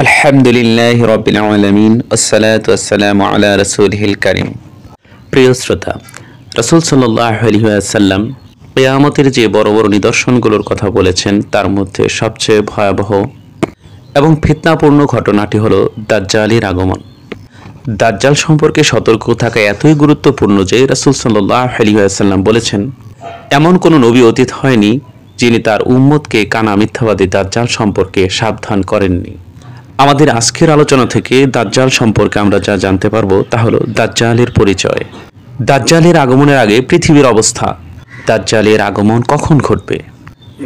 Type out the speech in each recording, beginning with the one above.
আলহামদুলিল্লাহি রাব্বিল আলামিন ওয়াসসালাতু ওয়াসসালামু আলা রাসূলিহিল কারীম। প্রিয় শ্রোতা, রাসূল সাল্লাল্লাহু আলাইহি ওয়াসাল্লাম কিয়ামতের যে বড় বড় নিদর্শনগুলোর কথা বলেছেন তার মধ্যে সবচেয়ে ভয়াবহ এবং ফিতনাপূর্ণ ঘটনাটি হলো দাজ্জালের আগমন। দাজ্জাল সম্পর্কে সতর্ক থাকা এতই গুরুত্বপূর্ণ যে রাসূল সাল্লাল্লাহু আলাইহি ওয়াসাল্লাম বলেছেন, এমন কোনো নবী অতীত হয়নি যিনি তার উম্মতকে কানা মিথ্যাবাদী দাজ্জাল সম্পর্কে সাবধান করেননি। আমাদের আজকের আলোচনা থেকে দাজ্জাল সম্পর্কে আমরা যা জানতে পারবো তা হলো দাজ্জালের পরিচয়, দাজ্জালের আগমনের আগে পৃথিবীর অবস্থা, দাজ্জালের আগমন কখন ঘটবে,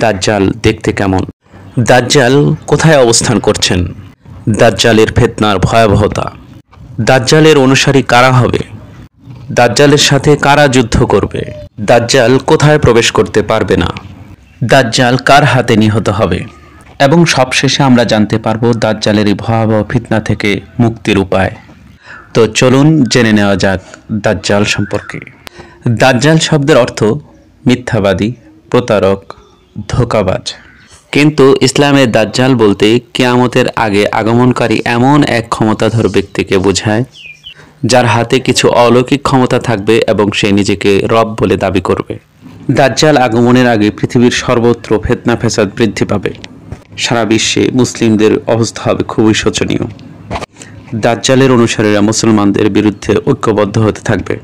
দাজ্জাল দেখতে কেমন, দাজ্জাল কোথায় অবস্থান করছেন, দাজ্জালের ফিতনার ভয়াবহতা, দাজ্জালের অনুসারী কারা হবে, দাজ্জালের সাথে কারা যুদ্ধ করবে, দাজ্জাল কোথায় প্রবেশ করতে পারবে না, দাজ্জাল কার হাতে নিহত হবে এবং সবশেষে আমরা জানতে পারবো দাজ্জালের এই ভয়াবহ ফিতনা থেকে মুক্তির উপায়। তো চলুন জেনে নেওয়া যাক দাজ্জাল সম্পর্কে। দাজ্জাল শব্দের অর্থ মিথ্যাবাদী, প্রতারক, ধোঁকাবাজ। কিন্তু ইসলামে দাজ্জাল বলতে কিয়ামতের আগে আগমনকারী এমন এক ক্ষমতাধর ব্যক্তিকে বোঝায় যার হাতে কিছু অলৌকিক ক্ষমতা থাকবে এবং সে নিজেকে রব বলে দাবি করবে। দাজ্জাল আগমনের আগে পৃথিবীর সর্বত্র ফিতনা ফ্যাসাদ বৃদ্ধি পাবে। সারা বিশ্বে মুসলিমদের অবস্থা হবে খুবই শোচনীয়। দাজ্জালের অনুসারীরা মুসলমানদের বিরুদ্ধে ঐক্যবদ্ধ হতে থাকবে।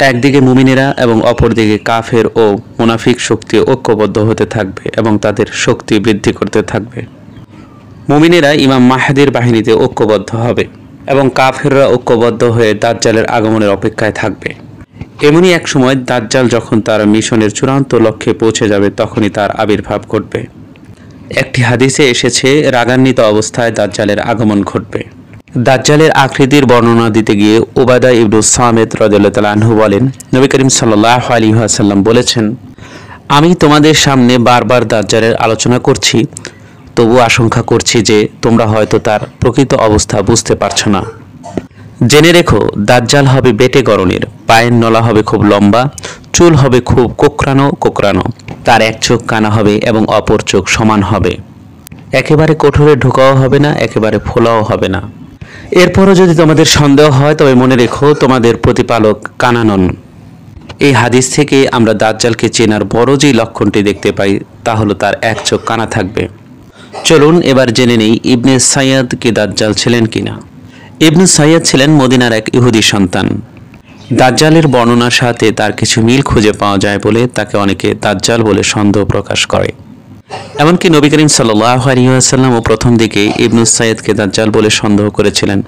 একদিকে মুমিনেরা এবং অপরদিকে কাফের ও মুনাফিক শক্তি ঐক্যবদ্ধ হতে থাকবে এবং তাদের শক্তি বৃদ্ধি করতে থাকবে। মুমিনেরা ইমাম মাহদির বাহিনীতে ঐক্যবদ্ধ হবে এবং কাফেররা ঐক্যবদ্ধ হয়ে দাজ্জালের আগমনের অপেক্ষায় থাকবে। এমনই এক সময় দাজ্জাল যখন তার মিশনের চূড়ান্ত লক্ষ্যে পৌঁছে যাবে তখনই তার আবির্ভাব ঘটবে। একটি হাদিসে এসেছে রাগান্বিত অবস্থায় দাজ্জালের আগমন ঘটবে। দাজ্জালের আকৃতির বর্ণনা দিতে গিয়ে উবাদা ইবনে সামিত রাদিয়াল্লাহু তাআলা আনহু বলেন, নবী করিম সাল্লাল্লাহু আলাইহি ওয়াসাল্লাম বলেছেন, আমি তোমাদের সামনে বারবার দাজ্জালের আলোচনা করছি, তবু আশঙ্কা করছি যে তোমরা হয়তো তার প্রকৃত অবস্থা বুঝতে পারছো না। জেনে রেখো, দাজ্জাল হবে বেটে গড়নের, পায়ের নলা হবে খুব লম্বা, চুল হবে খুব কোকড়ানো কোকড়ানো, তার এক চোখ কানা হবে এবং অপর চোখ সমান হবে, একেবারে কোঠরে ঢোকাও হবে না, একেবারে ফোলাও হবে না। এরপরও যদি তোমাদের সন্দেহ হয় তবে মনে রেখো তোমাদের প্রতিপালক কানা নন। এই হাদিস থেকে আমরা দাজ্জালকে চেনার বড় যে লক্ষণটি দেখতে পাই তা হলো তার এক চোখ কানা থাকবে। চলুন এবার জেনে নেই ইবনে সাইয়াদ কি দাজ্জাল ছিলেন কিনা। ইবনে সাইয়াদ ছিলেন মদিনার এক ইহুদি সন্তান। দাজ্জালের বর্ণনার সাথে তার কিছু মিল খুঁজে পাওয়া যায় বলে তাকে অনেকে দাজ্জাল বলে সন্দেহ প্রকাশ করে। এমনকি নবী করিম সাল্লাল্লাহু আলাইহি ওয়াসাল্লাম ও প্রথম দিকে ইবনে সাইয়াদকে দাজ্জাল বলে সন্দেহ করেছিলেন,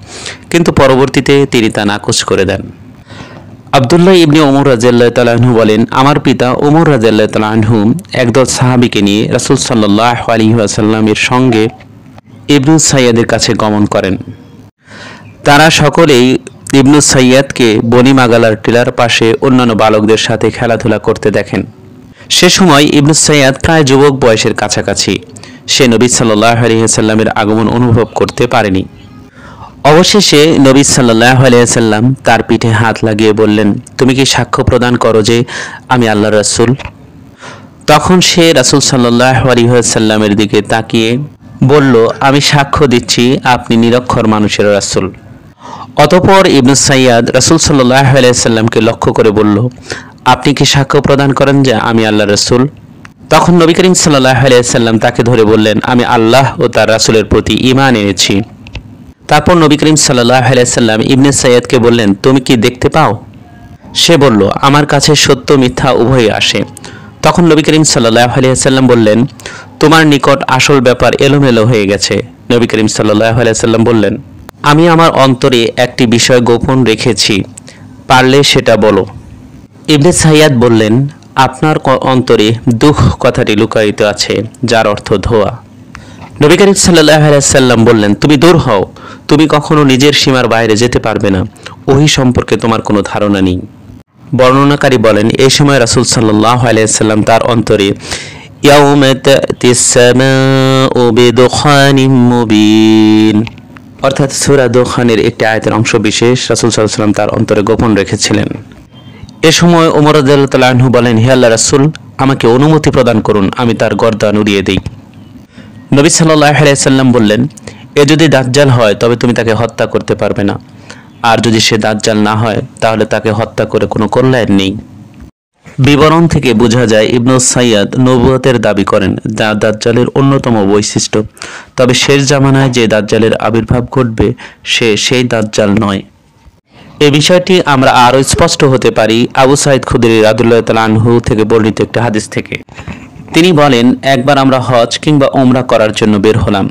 কিন্তু পরবর্তীতে তিনি তা নাকচ করে দেন। আব্দুল্লাহ ইবনে ওমর রাদিয়াল্লাহু তাআলা আনহু বলেন, আমার পিতা ওমর রাদিয়াল্লাহু তাআলা আনহু একদল সাহাবীকে নিয়ে রাসূল সাল্লাল্লাহু আলাইহি ওয়াসাল্লামের সঙ্গে ইবনে সাইয়াদের কাছে গমন করেন। তারা সকলেই ইবনে সাইয়াদকে বনি মাগালার টিলার পাশে অন্যান্য বালকদের সাথে খেলাধুলা করতে দেখেন। সে সময় ইবনে সাইয়াদ প্রায় যুবক বয়সের কাছাকাছি। সে নবী সাল্লাল্লাহু আলাইহি ওয়াসাল্লামের আগমন অনুভব করতে পারেনি। অবশেষে নবী সাল্লাল্লাহু আলাইহি ওয়াসাল্লাম তার পিঠে হাত লাগিয়ে বললেন, তুমি কি সাক্ষ্য প্রদান করো যে আমি আল্লাহর রাসূল? তখন সে রাসূল সাল্লাল্লাহু আলাইহি ওয়াসাল্লামের দিকে তাকিয়ে বলল, আমি সাক্ষ্য দিচ্ছি আপনি নিরক্ষর মানুষের রাসূল। অতঃপর ইবনে সাইয়াদ রাসূল সাল্লাল্লাহু আলাইহি ওয়াসাল্লামকে লক্ষ্য করে বলল, আপনি কি সাক্ষ্য প্রদান করেন যে আমি আল্লাহর রাসূল? তখন নবী করিম সাল্লাল্লাহু আলাইহি ওয়াসাল্লাম তাকে ধরে বললেন, আমি আল্লাহ ও তার রাসূলের প্রতি ঈমান এনেছি। তারপর নবী করিম সাল্লাল্লাহু আলাইহি ওয়াসাল্লাম ইবনে সাইয়াদকে বললেন, তুমি কি দেখতে পাও? সে বলল, আমার কাছে সত্য মিথ্যা উভয়ই আসে। তখন নবী করিম সাল্লাল্লাহু আলাইহি ওয়াসাল্লাম বললেন, তোমার নিকট আসল ব্যাপার এলোমেলো হয়ে গেছে। নবী করিম সাল্লাল্লাহু আলাইহি ওয়াসাল্লাম বললেন, আমি আমার অন্তরে একটি বিষয় গোপন রেখেছি, পারলে সেটা বলো। ইবনে সাইয়াদ বললেন, আপনার অন্তরে দুঃখ কথাটি লুকায়িত আছে, যার অর্থ ধোয়া। নবী করিম সাল্লাল্লাহু আলাইহি ওয়াসাল্লাম বললেন, তুমি দূর হও, তুমি কখনো নিজের সীমার বাইরে যেতে পারবে না, ওহী সম্পর্কে তোমার কোনো ধারণা নেই। বর্ণনাকারী বলেন, এই সময় রাসূল সাল্লাল্লাহু আলাইহি ওয়াসাল্লাম তার অন্তরে ইয়াউমা তা'তিস সামাউ বিদুখানিম মুবিন অর্থাৎ সূরা দুখানের একটি আয়াতের অংশ বিশেষ রাসূল সাল্লাল্লাহু আলাইহি ওয়াসাল্লাম তার অন্তরে গোপন রেখেছিলেন। এ সময় ওমর রাদিয়াল্লাহু তাআলা আনহু বলেন, হে আল্লাহর রাসূল, আমাকে অনুমতি প্রদান করুন, আমি তার গর্দান উড়িয়ে দেই। নবী সাল্লাল্লাহু আলাইহি ওয়াসাল্লাম বললেন, এ যদি দাজ্জাল হয় তবে তুমি তাকে হত্যা করতে পারবে না, আর যদি সে দাজ্জাল না হয় তাহলে তাকে হত্যা করে কোনো কল্যাণ নেই। বিবরণ থেকে বোঝা যায় ইবনু সাইয়াদ নবুয়তের দাবি করেন, যা দাজ্জালের অন্যতম বৈশিষ্ট্য। তবে শেষ জামানায় যে দাজ্জালের আবির্ভাব ঘটবে সে সেই দাজ্জাল নয়। এ বিষয়টি আমরা আরও স্পষ্ট হতে পারি আবু সাঈদ খুদরি রাদিয়াল্লাহু তাআলা আনহু থেকে বর্ণিত একটি হাদিস থেকে। তিনি বলেন, একবার আমরা হজ কিংবা ওমরা করার জন্য বের হলাম।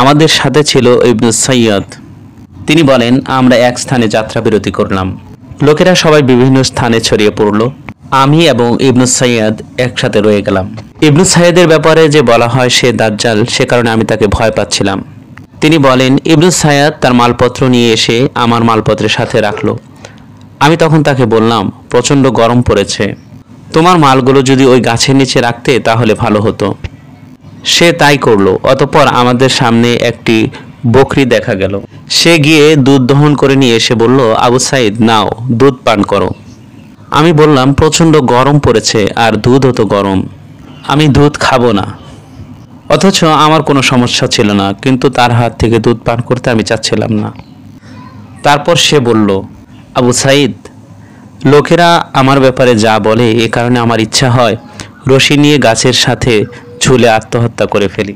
আমাদের সাথে ছিল ইবনু সাইয়াদ। তিনি বলেন, আমরা এক স্থানে যাত্রা বিরতি করলাম। লোকেরা সবাই বিভিন্ন স্থানে ছড়িয়ে পড়ল। আমি এবং ইবনু সাইয়াদ একসাথে রয়ে গেলাম। ইবনু সাইয়াদের ব্যাপারে যে বলা হয় সে দাজ্জাল, সে কারণে আমি তাকে ভয় পাচ্ছিলাম। তিনি বলেন, ইবনু সাইয়াদ তার মালপত্র নিয়ে এসে আমার মালপত্রের সাথে রাখলো। আমি তখন তাকে বললাম, প্রচণ্ড গরম পড়েছে, তোমার মালগুলো যদি ওই গাছের নিচে রাখতে তাহলে ভালো হতো। সে তাই করলো। অতঃপর আমাদের সামনে একটি বকরি দেখা গেল। সে গিয়ে দুধ দহন করে নিয়ে এসে বলল, আবু সাঈদ, নাও দুধ পান করো। আমি বললাম, প্রচণ্ড গরম পড়েছে আর দুধও তো গরম, আমি দুধ খাবো না। অথচ আমার কোনো সমস্যা ছিল না, কিন্তু তার হাত থেকে দুধ পান করতে আমি চাচ্ছিলাম না। তারপর সে বলল, আবু সাঈদ, লোকেরা আমার ব্যাপারে যা বলে এ কারণে আমার ইচ্ছা হয় রশি নিয়ে গাছের সাথে ঝুলে আত্মহত্যা করে ফেলি।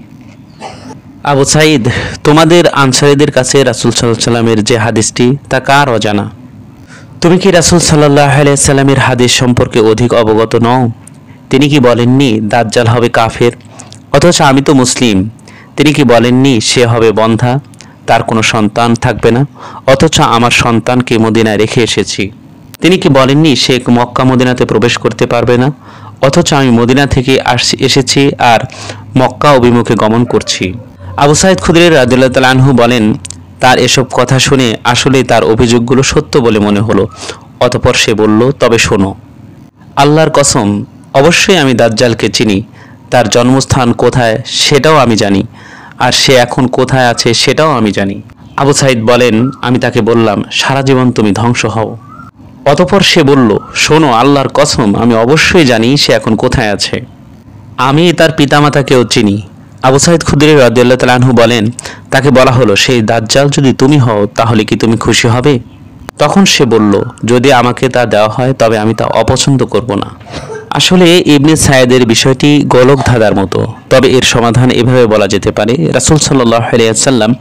আবু সাঈদ, তোমাদের আনসারীদের কাছে রাসূল সাল্লাল্লাহু আলাইহি সাল্লামের যে হাদিসটি তা কার অজানা? তুমি কি রাসূল সাল্লাল্লাহু আলাইহি সাল্লামের হাদিস সম্পর্কে অধিক অবগত নও? তিনি কি বলেননি দাজ্জাল হবে কাফের? অথচ আমি তো মুসলিম। তিনি কি বলেননি সে হবে বন্ধ্যা, তার কোনো সন্তান থাকবে না, অথচ আমার সন্তানকে মদিনায় রেখে এসেছি? তিনি কি বলেননি সে মক্কা মদিনাতে প্রবেশ করতে পারবে না, অথচ আমি মদিনা থেকে এসেছি আর মক্কা অভিমুখে গমন করছি? আবু সাঈদ খুদরি রাদিয়াল্লাহু তাআলা আনহু বলেন, তার এসব কথা শুনে আসলেই তার অভিযোগগুলো সত্য বলে মনে হলো। অতঃপর সে বলল, তবে শোনো, আল্লাহর কসম, অবশ্যই আমি দাজ্জালকে চিনি। তার জন্মস্থান কোথায় সেটাও আমি জানি, আর সে এখন কোথায় আছে সেটাও আমি জানি। আবু সাঈদ বলেন, আমি তাকে বললাম, সারা জীবন তুমি ধ্বংস হও। অতঃপর সে বলল, শোনো, আল্লাহর কসম, আমি অবশ্যই জানি সে এখন কোথায় আছে। আমি তার পিতামাতাকেও চিনি। আবু সাঈদ খুদরি রাদিয়াল্লাহু তাআলা আনহু বলেন, তাকে বলা হলো, সেই দাজ্জাল যদি তুমি হও তাহলে কি তুমি খুশি হবে? তখন সে বলল, যদি আমাকে তা দেওয়া হয় তবে আমি তা অপছন্দ করব না। আসলে ইবনে সাইদের বিষয়টি গোলক ধাঁধার মতো, তবে এর সমাধান এভাবে বলা যেতে পারে, রাসূল সাল্লাল্লাহু আলাইহি ওয়াসাল্লাম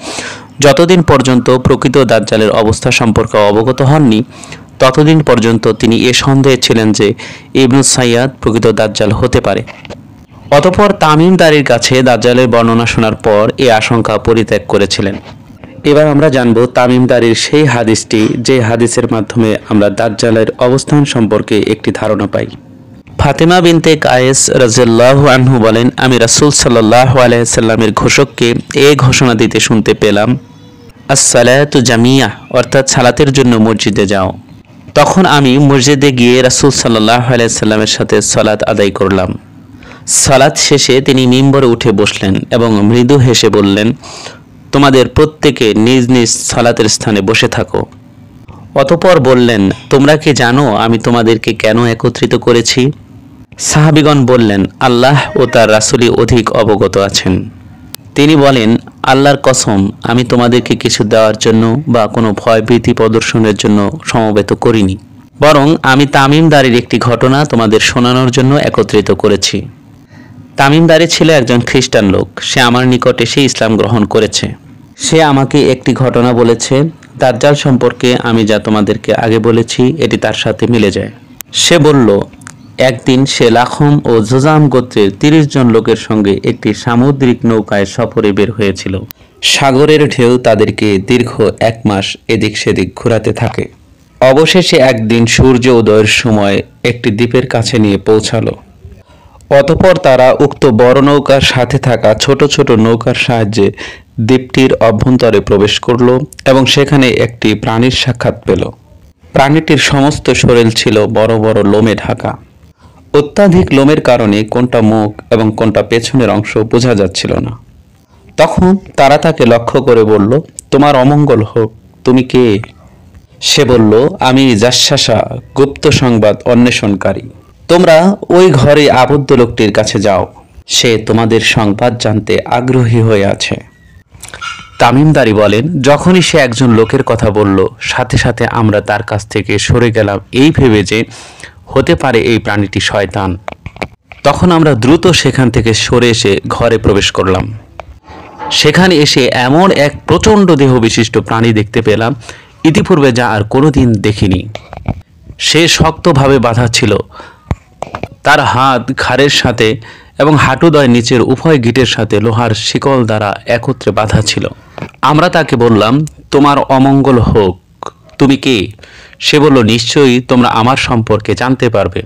যতদিন পর্যন্ত প্রকৃত দাজ্জালের অবস্থা সম্পর্কে অবগত হননি ততদিন পর্যন্ত তিনি এ সন্দেহে ছিলেন যে ইবনু সাইয়াদ প্রকৃত দাজ্জাল হতে পারে। অতঃপর তামিমদারির কাছে দাজ্জালের বর্ণনা শোনার পর এ আশঙ্কা পরিত্যাগ করেছিলেন। এবার আমরা জানব তামিমদারির সেই হাদিসটি, যে হাদিসের মাধ্যমে আমরা দাজ্জালের অবস্থান সম্পর্কে একটি ধারণা পাই। ফাতেমা বিনতে কায়েস রাদিয়াল্লাহু আনহু বলেন, আমি রাসূল সাল্লাল্লাহু আলাইহি সাল্লামের ঘোষককে এই ঘোষণা দিতে শুনতে পেলাম, আস-সালাতু জামিয়া, অর্থাৎ সালাতের জন্য মসজিদে যাও। তখন আমি মসজিদে গিয়ে রাসূল সাল্লাল্লাহু আলাইহি সাল্লামের সাথে সালাত আদায় করলাম। সালাত শেষে তিনি মিম্বরে উঠে বসলেন এবং মৃদু হেসে বললেন, তোমাদের প্রত্যেকে নিজ নিজ সালাতের স্থানে বসে থাকো। অতঃপর বললেন, তোমরা কি জানো আমি তোমাদেরকে কেন একত্রিত করেছি? সাহাবীগণ বললেন, আল্লাহ ও তার রাসূলই অধিক অবগত আছেন। তিনি বলেন, আল্লাহর কসম, আমি তোমাদেরকে কিছু দেওয়ার জন্য বা কোনো ভয়ভীতি প্রদর্শনের জন্য সমবেত করিনি, বরং আমি তামিমদারির একটি ঘটনা তোমাদের শোনানোর জন্য একত্রিত করেছি। তামিমদারি ছিল একজন খ্রিস্টান লোক। সে আমার নিকট এসে ইসলাম গ্রহণ করেছে। সে আমাকে একটি ঘটনা বলেছে, দাজ্জাল সম্পর্কে আমি যা তোমাদেরকে আগে বলেছি এটি তার সাথে মিলে যায়। সে বলল, একদিন সে লাখম ও জোজাম গোত্রের 30 জন লোকের সঙ্গে একটি সামুদ্রিক নৌকায় সফরে বের হয়েছিল। সাগরের ঢেউ তাদেরকে দীর্ঘ 1 মাস এদিক সেদিক ঘোরাতে থাকে। অবশেষে একদিন সূর্য উদয়ের সময় একটি দ্বীপের কাছে নিয়ে পৌঁছালো। অতঃপর তারা উক্ত বড় নৌকার সাথে থাকা ছোট ছোট নৌকার সাহায্যে দ্বীপটির অভ্যন্তরে প্রবেশ করল এবং সেখানে একটি প্রাণীর সাক্ষাৎ পেল। প্রাণীটির সমস্ত শরীর ছিল বড় বড় লোমে ঢাকা। অত্যাধিক লোমের কারণে কোনটা মুখ এবং কোনটা পেছনের অংশ বোঝা যাচ্ছিল না। তখন তারা তাকে লক্ষ্য করে বলল, তোমার অমঙ্গল হোক, তুমি কে? সে বলল, আমি জাসসাসা, গুপ্ত সংবাদ অন্বেষণকারী। তোমরা ওই ঘরে আবদ্ধ লোকটির কাছে যাও, সে তোমাদের সংবাদ জানতে আগ্রহী হয়ে আছে। তামিমদারি বলেন, যখনই সে একজন লোকের কথা বলল, সাথে সাথে আমরা তার কাছ থেকে সরে গেলাম এই ভেবে যে হতে পারে এই প্রাণীটি শয়তান। তখন আমরা দ্রুত সেখান থেকে সরে এসে ঘরে প্রবেশ করলাম। সেখানে এসে এমন এক প্রচণ্ড দেহ বিশিষ্ট প্রাণী দেখতে পেলাম, ইতিপূর্বে যা আর কোনোদিন দেখিনি। সে শক্তভাবে বাঁধা ছিল, তার হাত ঘাড়ের সাথে এবং হাঁটুদ্বয় নিচের উভয় গিঁটের সাথে লোহার শিকল দ্বারা একত্রে বাঁধা ছিল। আমরা তাকে বললাম, তোমার অমঙ্গল হোক, তুমি কে? সে বলল, নিশ্চয়ই তোমরা আমার সম্পর্কে জানতে পারবে।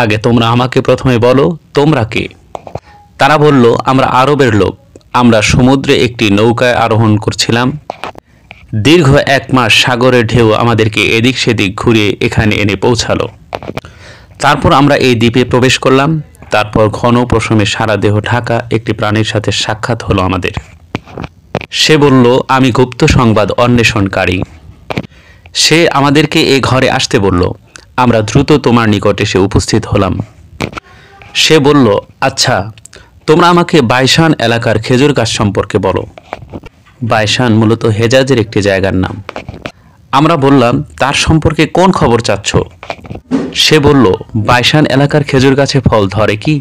আগে তোমরা আমাকে প্রথমে বলো, তোমরা কে? তারা বলল, আমরা আরবের লোক। আমরা সমুদ্রে একটি নৌকায় আরোহণ করছিলাম। দীর্ঘ 1 মাস সাগরের ঢেউ আমাদেরকে এদিক সেদিক ঘুরিয়ে এখানে এনে পৌঁছালো। তারপর আমরা এই দ্বীপে প্রবেশ করলাম। তারপর ঘন প্রশমে সারা দেহ ঢাকা একটি প্রাণীর সাথে সাক্ষাৎ হলো আমাদের। সে বলল, আমি গুপ্ত সংবাদ অন্বেষণকারী। সে আমাদেরকে এ ঘরে আসতে বলল। আমরা দ্রুত তোমার নিকট এসে উপস্থিত হলাম। সে বলল, আচ্ছা, তোমরা আমাকে বাইশান এলাকার খেজুর গাছ সম্পর্কে বলো। বাইশান মূলত হেজাজের একটি জায়গার নাম। আমরা বললাম, তার সম্পর্কে কোন খবর চাচ্ছ? সে বলল, বাইশান এলাকার খেজুর গাছে ফল ধরে কি?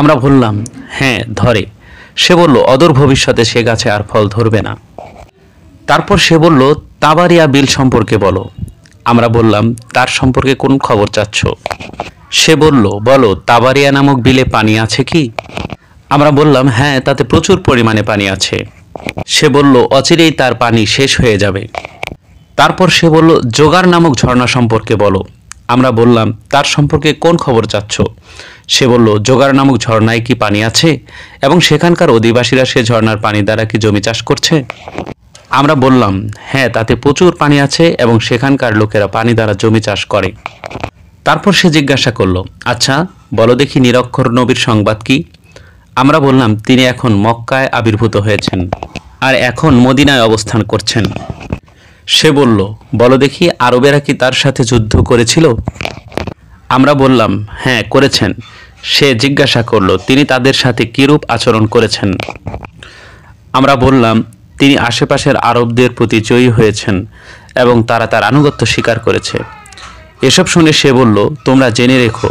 আমরা বললাম, হ্যাঁ ধরে। সে বলল, অদূর ভবিষ্যতে সে গাছে আর ফল ধরবে না। তারপর সে বলল, তাবারিয়া বিল সম্পর্কে বলো। আমরা বললাম, তার সম্পর্কে কোন খবর চাচ্ছ? সে বলল, বলো, তাবারিয়া নামক বিলে পানি আছে কি? আমরা বললাম, হ্যাঁ, তাতে প্রচুর পরিমাণে পানি আছে। সে বলল, অচিরেই তার পানি শেষ হয়ে যাবে। তারপর সে বলল, জোগার নামক ঝর্ণা সম্পর্কে বলো। আমরা বললাম, তার সম্পর্কে কোন খবর চাচ্ছ? সে বলল, জোগার নামক ঝর্ণায় কি পানি আছে এবং সেখানকার অধিবাসীরা সে ঝর্ণার পানি দ্বারা কি জমি চাষ করছে? আমরা বললাম, হ্যাঁ, তাতে প্রচুর পানি আছে এবং সেখানকার লোকেরা পানি দ্বারা জমি চাষ করে। তারপর সে জিজ্ঞাসা করল, আচ্ছা বলো দেখি, নিরক্ষর নবীর সংবাদ কি? আমরা বললাম, তিনি এখন মক্কায় আবির্ভূত হয়েছেন আর এখন মদিনায় অবস্থান করছেন। সে বলল, বলো দেখি, আরবেরা কি তার সাথে যুদ্ধ করেছিল? আমরা বললাম, হ্যাঁ করেছেন। সে জিজ্ঞাসা করল, তিনি তাদের সাথে কিরূপ আচরণ করেছেন? আমরা বললাম, তিনি আশেপাশের আরবদের প্রতি জয়ী হয়েছেন এবং তারা তার আনুগত্য স্বীকার করেছে। এসব শুনে সে বলল, তোমরা জেনে রেখো,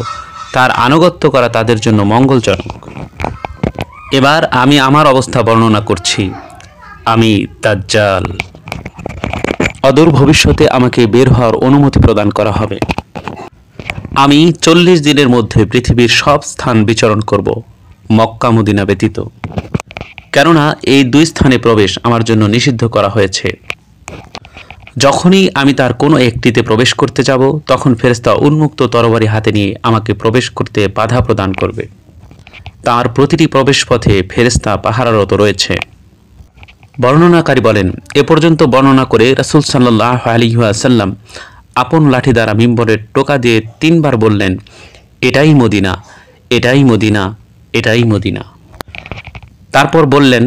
তার আনুগত্য করা তাদের জন্য মঙ্গলজনক। এবার আমি আমার অবস্থা বর্ণনা করছি। আমি দাজ্জাল। অদূর ভবিষ্যতে আমাকে বের হওয়ার অনুমতি প্রদান করা হবে। আমি 40 দিনের মধ্যে পৃথিবীর সব স্থান বিচরণ করব, মক্কা মদিনা ব্যতীত, কেননা এই 2 স্থানে প্রবেশ আমার জন্য নিষিদ্ধ করা হয়েছে। যখনই আমি তার কোনো একটিতে প্রবেশ করতে যাব, তখন ফেরেশতা উন্মুক্ত তরবারি হাতে নিয়ে আমাকে প্রবেশ করতে বাধা প্রদান করবে। তার প্রতিটি প্রবেশ পথে ফেরেশতা পাহারারত রয়েছে। বর্ণনাকারী বলেন, এ পর্যন্ত বর্ণনা করে রাসূল সাল্লাল্লাহু আলাইহি ওয়াসাল্লাম আপন লাঠি দ্বারা মিম্বরের টোকা দিয়ে 3 বার বললেন, এটাই মদিনা, এটাই মদিনা, এটাই মদিনা। তারপর বললেন,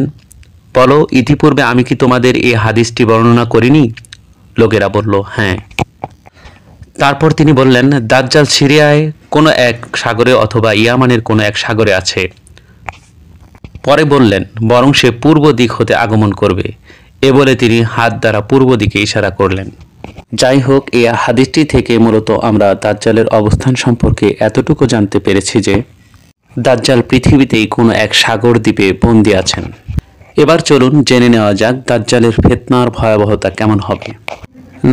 বলো, ইতিপূর্বে আমি কি তোমাদের এই হাদিসটি বর্ণনা করিনি? লোকেরা বলল, হ্যাঁ। তারপর তিনি বললেন, দাজ্জাল সিরিয়ায় কোনো এক সাগরে অথবা ইয়ামানের কোনো এক সাগরে আছে। পরে বললেন, বরং সে পূর্ব দিক হতে আগমন করবে। এ বলে তিনি হাত দ্বারা পূর্ব দিকে ইশারা করলেন। যাই হোক, এই হাদিসটি থেকে মূলত আমরা দাজ্জালের অবস্থান সম্পর্কে এতটুকু জানতে পেরেছি যে দাজ্জাল পৃথিবীতেই কোনো এক সাগর দ্বীপে বন্দী আছেন। এবার চলুন জেনে নেওয়া যাক দাজ্জালের ফিতনার ভয়াবহতা কেমন হবে।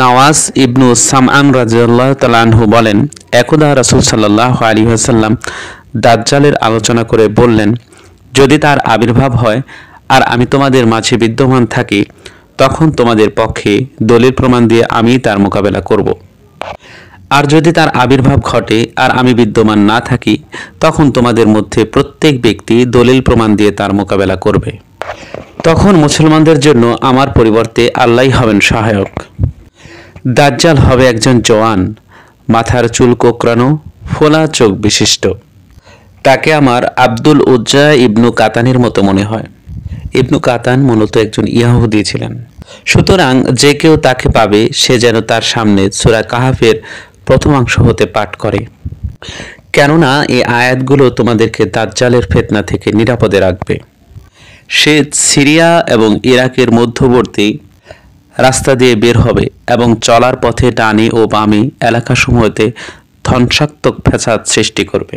নওয়াজ ইবনু সামআন রাদিয়াল্লাহু তাআলা আনহু বলেন, একদা রাসূল সাল্লাল্লাহু আলাইহি ওয়াসাল্লাম দাজ্জালের আলোচনা করে বললেন, যদি তার আবির্ভাব হয় আর আমি তোমাদের মাঝে বিদ্যমান থাকি, তখন তোমাদের পক্ষে দলিল প্রমাণ দিয়ে আমি তার মোকাবেলা করব। আর যদি তার আবির্ভাব ঘটে আর আমি বিদ্যমান না থাকি, তখন তোমাদের মধ্যে প্রত্যেক ব্যক্তি দলিল প্রমাণ দিয়ে তার মোকাবেলা করবে। তখন মুসলমানদের জন্য আমার পরিবর্তে আল্লাহই হবেন সহায়ক। দাজ্জাল হবে একজন জওয়ান, মাথার চুল কোঁকড়ানো, ফোলা চোখ বিশিষ্ট। তাকে আমার আব্দুল উজ্জা ইবনু কাতানের মতো মনে হয়। ইবনু কাতান মূলত একজন ইয়াহুদি ছিলেন। সুতরাং যে কেউ তাকে পাবে, সে যেন তার সামনে সূরা কাহাফের প্রথমাংশ হতে পাঠ করে, কেননা এই আয়াতগুলো তোমাদেরকে দাজ্জালের ফিতনা থেকে নিরাপদে রাখবে। সে সিরিয়া এবং ইরাকের মধ্যবর্তী রাস্তা দিয়ে বের হবে এবং চলার পথে ডানে ও বামে এলাকাসমূহতে ধ্বংসাত্মক ফ্যাসাদ সৃষ্টি করবে।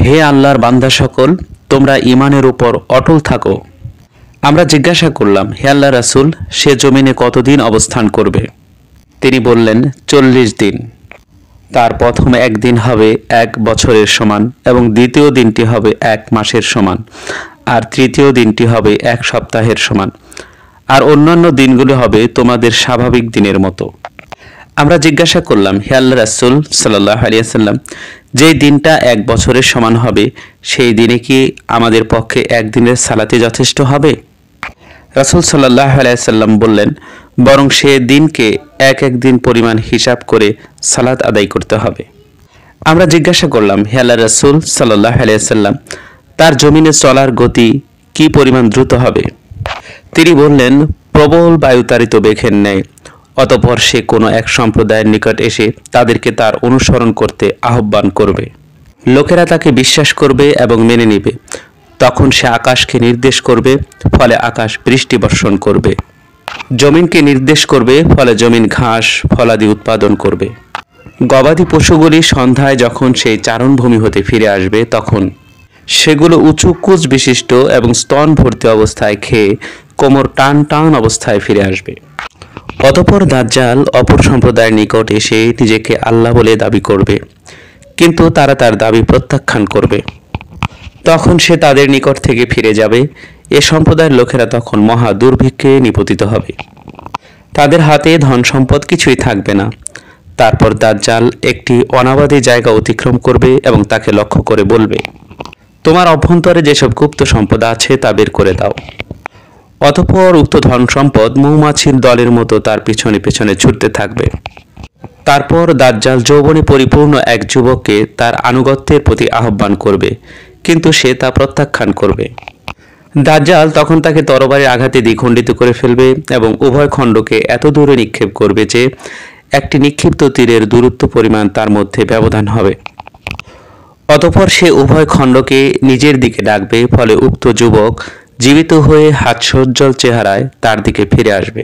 হে আল্লাহর বান্দা সকল, তোমরা ঈমানের উপর অটল থাকো। আমরা জিজ্ঞাসা করলাম, হে আল্লাহ রাসূল, সে জমিনে কতদিন অবস্থান করবে? তিনি বললেন, 40 দিন। তার প্রথম একদিন হবে 1 বছরের সমান এবং দ্বিতীয় দিনটি হবে 1 মাসের সমান, আর তৃতীয় দিনটি হবে 1 সপ্তাহের সমান, আর অন্যান্য দিনগুলো হবে তোমাদের স্বাভাবিক দিনের মতো। আমরা জিজ্ঞাসা করলাম, হে আল্লাহ রাসূল সাল্লাল্লাহু আলাইহি ওয়াসাল্লাম, যেই দিনটা 1 বছরের সমান হবে সেই দিনে কি আমাদের পক্ষে একদিনের সালাতে যথেষ্ট হবে? রাসূল সাল্লাল্লাহু আলাইহি ওয়াসাল্লাম বললেন, বরং সে দিনকে এক দিন পরিমাণ হিসাব করে সালাত আদায় করতে হবে। আমরা জিজ্ঞাসা করলাম, হে আল্লাহ রাসূল সাল্লাল্লাহু আলাইহি ওয়াসাল্লাম, তার জমিনে চলার গতি কি পরিমাণ দ্রুত হবে? তিনি বললেন, প্রবল বায়ুতাড়িত মেঘের ন্যায়। অতঃপর সে কোনো এক সম্প্রদায়ের নিকট এসে তাদেরকে তার অনুসরণ করতে আহ্বান করবে। লোকেরা তাকে বিশ্বাস করবে এবং মেনে নেবে। তখন সে আকাশকে নির্দেশ করবে, ফলে আকাশ বৃষ্টি বর্ষণ করবে। জমিনকে নির্দেশ করবে, ফলে জমিন ঘাস ফলাদি উৎপাদন করবে। গবাদি পশুগুলি সন্ধ্যায় যখন সেই চারণভূমি হতে ফিরে আসবে, তখন সেগুলো উঁচু কুচ বিশিষ্ট এবং স্তন ভর্তি অবস্থায় খেয়ে কোমর টান টান অবস্থায় ফিরে আসবে। অতঃপর দাজ্জাল অপর সম্প্রদায়ের নিকট এসে নিজেকে আল্লাহ বলে দাবি করবে, কিন্তু তারা তার দাবি প্রত্যাখ্যান করবে। তখন সে তাদের নিকট থেকে ফিরে যাবে। এ সম্প্রদায়ের লোকেরা তখন মহা দুর্ভিক্ষে নিপতিত হবে। তাদের হাতে ধন সম্পদ কিছুই থাকবে না। তারপর দাজ্জাল একটি অনাবাদী জায়গা অতিক্রম করবে এবং তাকে লক্ষ্য করে বলবে, তোমার অভ্যন্তরে যেসব গুপ্ত সম্পদ আছে তা বের করে দাও। অতঃপর উক্ত ধন সম্পদ মৌমাছির দলের মতো তার পিছনে পিছনে ছুটতে থাকবে। তারপর দাজ্জাল যৌবনে পরিপূর্ণ এক যুবককে তার আনুগত্যের প্রতি আহ্বান করবে, কিন্তু সে তা প্রত্যাখ্যান করবে। দাজ্জাল তখন তাকে তরবারির আঘাতে দ্বিখণ্ডিত করে ফেলবে এবং উভয় খণ্ডকে এত দূরে নিক্ষেপ করবে যে একটি নিক্ষিপ্ত তীরের দূরত্ব পরিমাণ তার মধ্যে ব্যবধান হবে। অতঃপর সে উভয় খণ্ডকে নিজের দিকে ডাকবে, ফলে উক্ত যুবক জীবিত হয়ে হাস্যোজ্জ্বল চেহারায় তার দিকে ফিরে আসবে।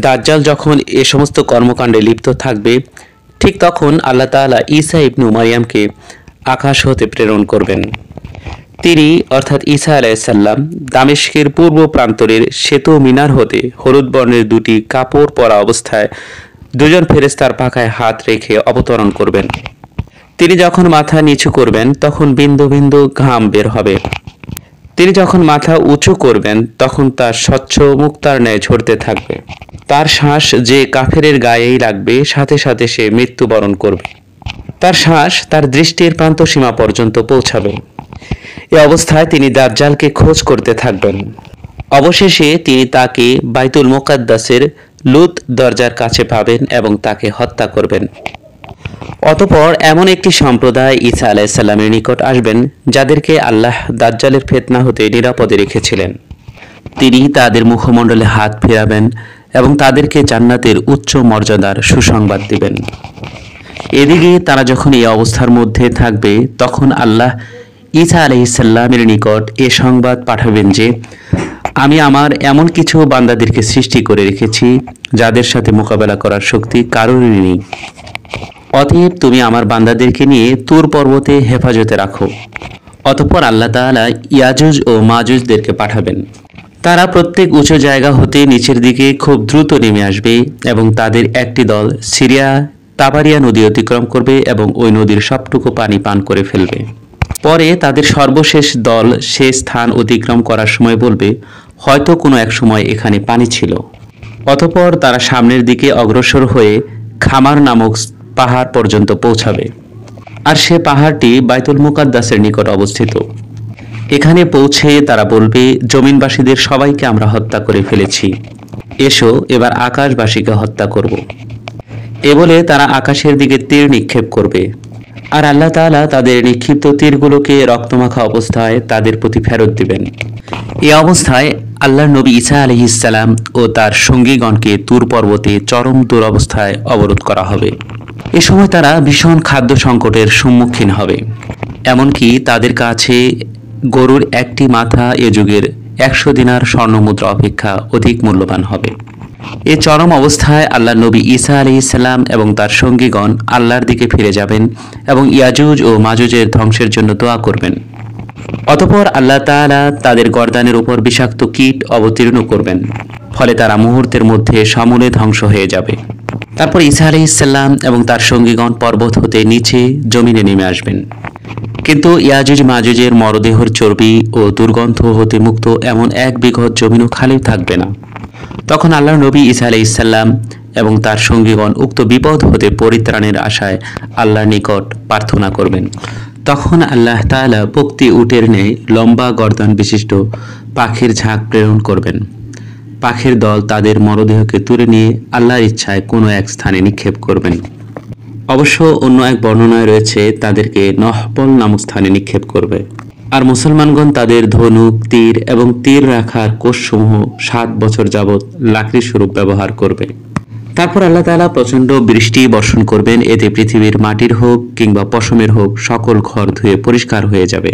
দাজ্জাল যখন এ সমস্ত কর্মকাণ্ডে লিপ্ত থাকবে, ঠিক তখন আল্লাহ তাআলা ঈসা ইবনে মারইয়ামকে আকাশ হতে প্রেরণ করবেন। তিনি অর্থাৎ ঈসা আলাইহিস সালাম দামেস্কের পূর্ব প্রান্তরের শ্বেত মিনার হতে হলুদ বর্ণের দুটি কাপড় পরা অবস্থায় দুজন ফেরেশতার পাখায় হাত রেখে অবতরণ করবেন। তিনি যখন মাথা নিচু করবেন তখন বিন্দু বিন্দু ঘাম বের হবে। তিনি যখন মাথা উঁচু করবেন তখন তার স্বচ্ছ মুক্তার ন্যায় ঝরতে থাকবে। তার শ্বাস যে কাফেরের গায়েই লাগবে, সাথে সাথে সে মৃত্যুবরণ করবে। তার শ্বাস তার দৃষ্টির প্রান্ত সীমা পর্যন্ত পৌঁছাবে। এ অবস্থায় তিনি দাজ্জালকে খোঁজ করতে থাকবেন। অবশেষে তিনি তাকে বাইতুল মুকাদ্দাসের লুত দরজার কাছে পাবেন এবং তাকে হত্যা করবেন। অতঃপর এমন একটি সম্প্রদায় ঈসা আলাইহিস সালামের নিকট আসবেন যাদেরকে আল্লাহ দাজ্জালের ফিতনা হতে নিরাপদে রেখেছিলেন। তিনি তাদের মুখমণ্ডলে হাত ফেরাবেন এবং তাদেরকে জান্নাতের উচ্চ মর্যাদার সুসংবাদ দিবেন। এদিকে তারা যখন এই অবস্থার মধ্যে থাকবে, তখন আল্লাহ ঈসা আলাইহিস সালামের নিকট এ সংবাদ পাঠাবেন যে, আমি আমার এমন কিছু বান্দাদেরকে সৃষ্টি করে রেখেছি যাদের সাথে মোকাবেলা করার শক্তি কারোরই নেই। অতএব তুমি আমার বান্দাদেরকে নিয়ে তুর পর্বতে হেফাজতে রাখো। অতঃপর আল্লাহ তাআলা ইয়াজুজ ও মাজুজদেরকে পাঠাবেন। তারা প্রত্যেক উঁচু জায়গা হতে নিচের দিকে খুব দ্রুত নেমে আসবে এবং তাদের একটি দল সিরিয়া তাবারিয়া নদী অতিক্রম করবে এবং ওই নদীর সবটুকু পানি পান করে ফেলবে। পরে তাদের সর্বশেষ দল সে স্থান অতিক্রম করার সময় বলবে, হয়তো কোনো এক সময় এখানে পানি ছিল। অতঃপর তারা সামনের দিকে অগ্রসর হয়ে খামার নামক পাহাড় পর্যন্ত পৌঁছাবে, আর সে পাহাড়টি বাইতুল মুকাদ্দাসের নিকট অবস্থিত। এখানে পৌঁছে তারা বলবে, জমিনবাসীদের সবাইকে আমরা হত্যা করে ফেলেছি, এসো এবার আকাশবাসীকে হত্যা করব। এ বলে তারা আকাশের দিকে তীর নিক্ষেপ করবে, আর আল্লাহ তাআলা তাদের নিক্ষিপ্ত তীরগুলোকে রক্তমাখা অবস্থায় তাদের প্রতি ফেরত দিবেন। এই অবস্থায় আল্লাহর নবী ঈসা আলাইহিস সালাম ও তার সঙ্গীগণকে তুর পর্বতে চরম দুরবস্থায় অবরোধ করা হবে। এ সময় তারা ভীষণ খাদ্য সংকটের সম্মুখীন হবে। এমনকি তাদের কাছে গরুর একটি মাথা এ যুগের 100 দিনার স্বর্ণমুদ্রা অপেক্ষা অধিক মূল্যবান হবে। এই চরম অবস্থায় আল্লাহ নবী ঈসা আলাইহিসসালাম এবং তার সঙ্গীগণ আল্লাহর দিকে ফিরে যাবেন এবং ইয়াজুজ ও মাজুজের ধ্বংসের জন্য দোয়া করবেন। অতঃপর আল্লাহ তাআলা তাদের গর্দানের উপর বিষাক্ত কীট অবতীর্ণ করবেন, ফলে তারা মুহূর্তের মধ্যে সমূলে ধ্বংস হয়ে যাবে। তারপর ঈসা আলাইহিসসালাম এবং তার সঙ্গীগণ পর্বত হতে নিচে জমিনে নেমে আসবেন, কিন্তু ইয়াজুজ মাজুজের মরদেহর চর্বি ও দুর্গন্ধ হতে মুক্ত এমন 1 বিঘত জমিনও খালি থাকবে না। তখন আল্লাহর নবী ঈসা আলাইহিসসালাম এবং তার সঙ্গীগণ উক্ত বিপদ হতে পরিত্রাণের আশায় আল্লাহর নিকট প্রার্থনা করবেন। তখন আল্লাহ তাআলা পক্তি উটের ন্যায় লম্বা গর্দান বিশিষ্ট পাখির ঝাঁক প্রেরণ করবেন। পাখির দল তাদের মরদেহকে তুলে নিয়ে আল্লাহর ইচ্ছায় কোনো এক স্থানে নিক্ষেপ করবেন। অবশ্য অন্য এক বর্ণনায় রয়েছে তাদেরকে নহপল নামক স্থানে নিক্ষেপ করবে। আর মুসলমানগণ তাদের ধনুক, তীর এবং তীর রাখার কোষসমূহ 7 বছর যাবৎ লাকড়ি স্বরূপ ব্যবহার করবে। তারপর আল্লাহ তাআলা প্রচণ্ড বৃষ্টি বর্ষণ করবেন, এতে পৃথিবীর মাটির হোক কিংবা পশমের হোক সকল ঘর ধুয়ে পরিষ্কার হয়ে যাবে।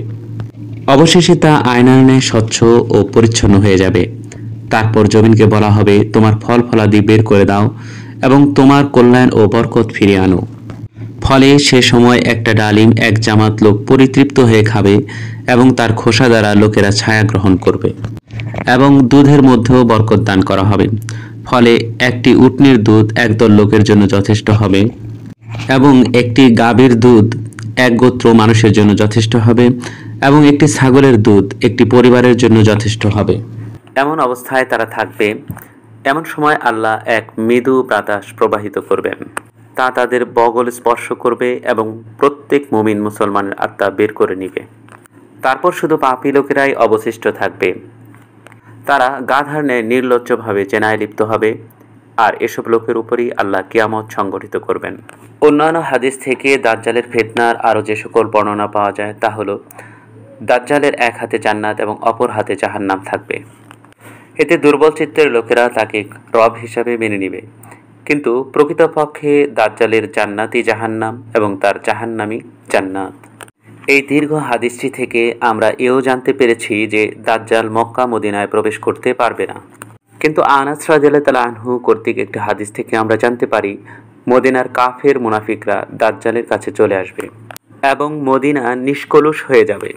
অবশেষে তা আয়নার ন্যায় স্বচ্ছ ও পরিচ্ছন্ন হয়ে যাবে। তারপর জমিনকে বলা হবে, তোমার ফল ফলাদি বের করে দাও এবং তোমার কল্যাণ ও বরকত ফিরিয়ে আনো। ফলে সে সময় একটা ডালিম 1 জামাত লোক পরিতৃপ্ত হয়ে খাবে এবং তার খোসা দ্বারা লোকেরা ছায়া গ্রহণ করবে, এবং দুধের মধ্যেও বরকত দান করা হবে। ফলে একটি উটনির দুধ একদল লোকের জন্য যথেষ্ট হবে এবং একটি গাভীর দুধ 1 গোত্র মানুষের জন্য যথেষ্ট হবে এবং একটি ছাগলের দুধ একটি পরিবারের জন্য যথেষ্ট হবে। এমন অবস্থায় তারা থাকবে। এমন সময় আল্লাহ এক মৃদু বাতাস প্রবাহিত করবেন, তা তাদের বগল স্পর্শ করবে এবং প্রত্যেক মুমিন মুসলমানের আত্মা বের করে নিবে। তারপর শুধু পাপী লোকেরাই অবশিষ্ট থাকবে। তারা গাধার ন্যায় নির্লজ্জভাবে জেনায় লিপ্ত হবে, আর এসব লোকের উপরই আল্লাহ কিয়ামত সংগঠিত করবেন। অন্যান্য হাদিস থেকে দাজ্জালের ফিতনার আরও যে সকল বর্ণনা পাওয়া যায় তা হলো, দাজ্জালের 1 হাতে জান্নাত এবং অপর হাতে জাহান্নাম থাকবে। এতে দুর্বল চিত্তের লোকেরা তাকে রব হিসাবে মেনে নিবে, কিন্তু প্রকৃতপক্ষে দাজ্জালের জান্নাতই জাহান্নাম এবং তার জাহান্নামই জান্নাত। এই দীর্ঘ হাদিসটি থেকে আমরা এও জানতে পেরেছি যে দাজ্জাল মক্কা মদিনায় প্রবেশ করতে পারবে না। কিন্তু আনাস রাদিয়াল্লাহু তাআলা আনহু কর্তৃক একটি হাদিস থেকে আমরা জানতে পারি, মদিনার কাফের মুনাফিকরা দাজ্জালের কাছে চলে আসবে এবং মদিনা নিষ্কলুষ হয়ে যাবে।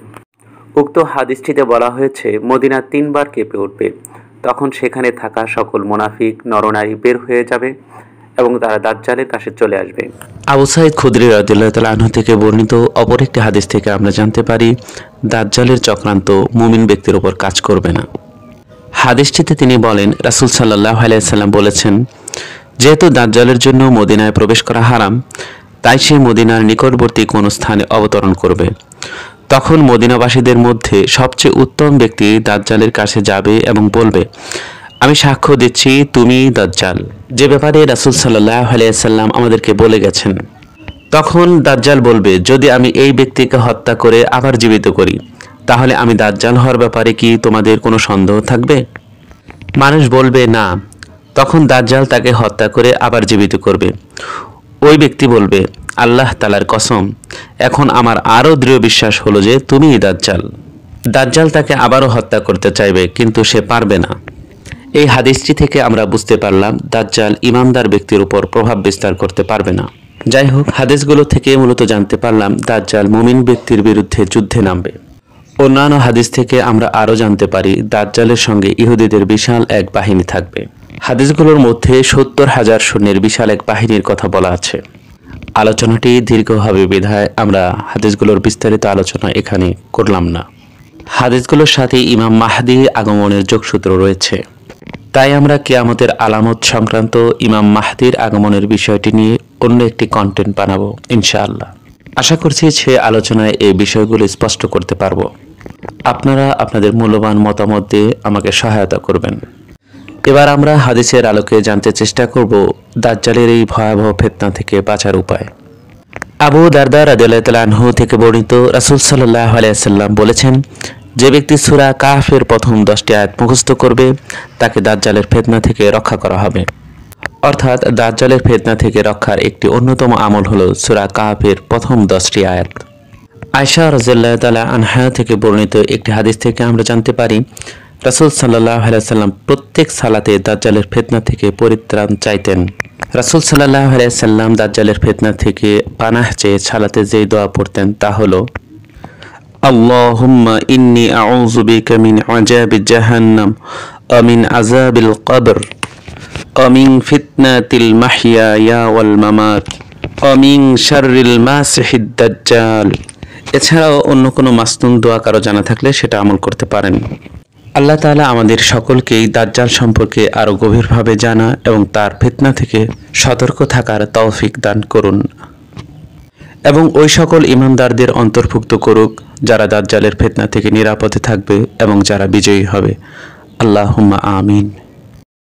উক্ত হাদিসটিতে বলা হয়েছে, মদিনা 3 বার কেঁপে উঠবে। তখন সেখানে থাকা সকল মুনাফিক নরনারী বের হয়ে যাবে এবং তারা দাজ্জালের কাছে চলে আসবে। আবু সাঈদ খুদরি রাদিয়াল্লাহু তাআলা আনহু থেকে বর্ণিত অপর একটি হাদিস থেকে আমরা জানতে পারি, দাজ্জালের চক্রান্ত মুমিন ব্যক্তির উপর কাজ করবে না। হাদিসটিতে তিনি বলেন, রাসূল সাল্লাল্লাহু আলাইহি ওয়াসাল্লাম বলেছেন, যেহেতু দাজ্জালের জন্য মদিনায় প্রবেশ করা হারাম, তাই সে মদিনার নিকটবর্তী কোনো স্থানে অবতরণ করবে। তখন মদিনাবাসীদের মধ্যে সবচেয়ে উত্তম ব্যক্তি দাজ্জালের কাছে যাবে এবং বলবে, আমি সাক্ষ্য দিচ্ছি তুমি দাজ্জাল, যে ব্যাপারে রাসূল সাল্লাল্লাহু আলাইহি ওয়াসাল্লাম আমাদেরকে বলে গেছেন। তখন দাজ্জাল বলবে, যদি আমি এই ব্যক্তিকে হত্যা করে আবার জীবিত করি, তাহলে আমি দাজ্জাল হওয়ার ব্যাপারে কি তোমাদের কোনো সন্দেহ থাকবে? মানুষ বলবে, না। তখন দাজ্জাল তাকে হত্যা করে আবার জীবিত করবে। ওই ব্যক্তি বলবে, আল্লাহ তাআলার কসম, এখন আমার আরও দৃঢ় বিশ্বাস হলো যে তুমিই দাজ্জাল। দাজ্জাল তাকে আবারও হত্যা করতে চাইবে, কিন্তু সে পারবে না। এই হাদিসটি থেকে আমরা বুঝতে পারলাম দাজ্জাল ইমানদার ব্যক্তির উপর প্রভাব বিস্তার করতে পারবে না। যাই হোক, হাদিসগুলো থেকে মূলত জানতে পারলাম দাজ্জাল মুমিন ব্যক্তির বিরুদ্ধে যুদ্ধে নামবে। অন্যান্য হাদিস থেকে আমরা আরও জানতে পারি দাজ্জালের সঙ্গে ইহুদিদের বিশাল এক বাহিনী থাকবে। হাদিসগুলোর মধ্যে 70,000 সৈন্যের বিশাল এক বাহিনীর কথা বলা আছে। আলোচনাটি দীর্ঘ হবে বিধায় আমরা হাদিসগুলোর বিস্তারিত আলোচনা এখানে করলাম না। হাদিসগুলোর সাথে ইমাম মাহদী আগমনের যোগসূত্র রয়েছে, তাই আমরা কিয়ামতের আলামত সংক্রান্ত ইমাম মাহদীর আগমনের বিষয়টি নিয়ে অন্য একটি কন্টেন্ট বানাবো ইনশাআল্লাহ। আশা করছি সে আলোচনায় এই বিষয়গুলো স্পষ্ট করতে পারবো। আপনারা আপনাদের মূল্যবান মতামত দিয়ে আমাকে সহায়তা করবেন। এবার আমরা হাদিসের আলোকে জানতে চেষ্টা করব দাজ্জালের এই ভয়াবহ ফিতনা থেকে বাঁচার উপায়। আবু দারদা রাদিয়াল্লাহু তাআলা আনহু থেকে বর্ণিত, রাসূল সাল্লাল্লাহু আলাইহি ওয়াসাল্লাম বলেছেন, যে ব্যক্তি সূরা কাহফের প্রথম 10টি আয়াত মুখস্থ করবে তাকে দাজ্জালের ফিতনা থেকে রক্ষা করা হবে। অর্থাৎ দাজ্জালের ফিতনা থেকে রক্ষার একটি অন্যতম আমল হলো সূরা কাহফের প্রথম 10টি আয়াত। আয়েশা রাদিয়াল্লাহু তাআলা আনহা থেকে বর্ণিত একটি হাদিস থেকে আমরা জানতে পারি, রাসূল সাল্লাল্লাহু আলাইহি ওয়াসাল্লাম প্রত্যেক সালাতে দাজ্জালের ফিতনা থেকে পরিত্রাণ চাইতেন। রাসূল সাল্লাল্লাহু আলাইহি ওয়াসাল্লাম দাজ্জালের ফিতনা থেকে পানাহ চেয়ে সালাতে যেই দোয়া পড়তেন তা হলো আল্লাহুম্মা ইন্নী আউযু বিকা মিন আযাবি জাহান্নাম ওয়া মিন আযাবিল কবর ওয়া মিন ফিতনাতিল মাহইয়া ওয়াল মামাত ওয়া মিন শাররিল মাসিহিদ দাজ্জাল। এছাড়াও অন্য কোনো মাসনুন দোয়া কারো জানা থাকলে সেটা আমল করতে পারেন। আল্লাহ তাআলা আমাদের সকলকেই দাজ্জাল সম্পর্কে আরও গভীরভাবে জানা এবং তার ফিতনা থেকে সতর্ক থাকার তৌফিক দান করুন এবং ওই সকল ঈমানদারদের অন্তর্ভুক্ত করুক যারা দাজ্জালের ফিতনা থেকে নিরাপদে থাকবে এবং যারা বিজয়ী হবে। আল্লাহুম্মা আমিন।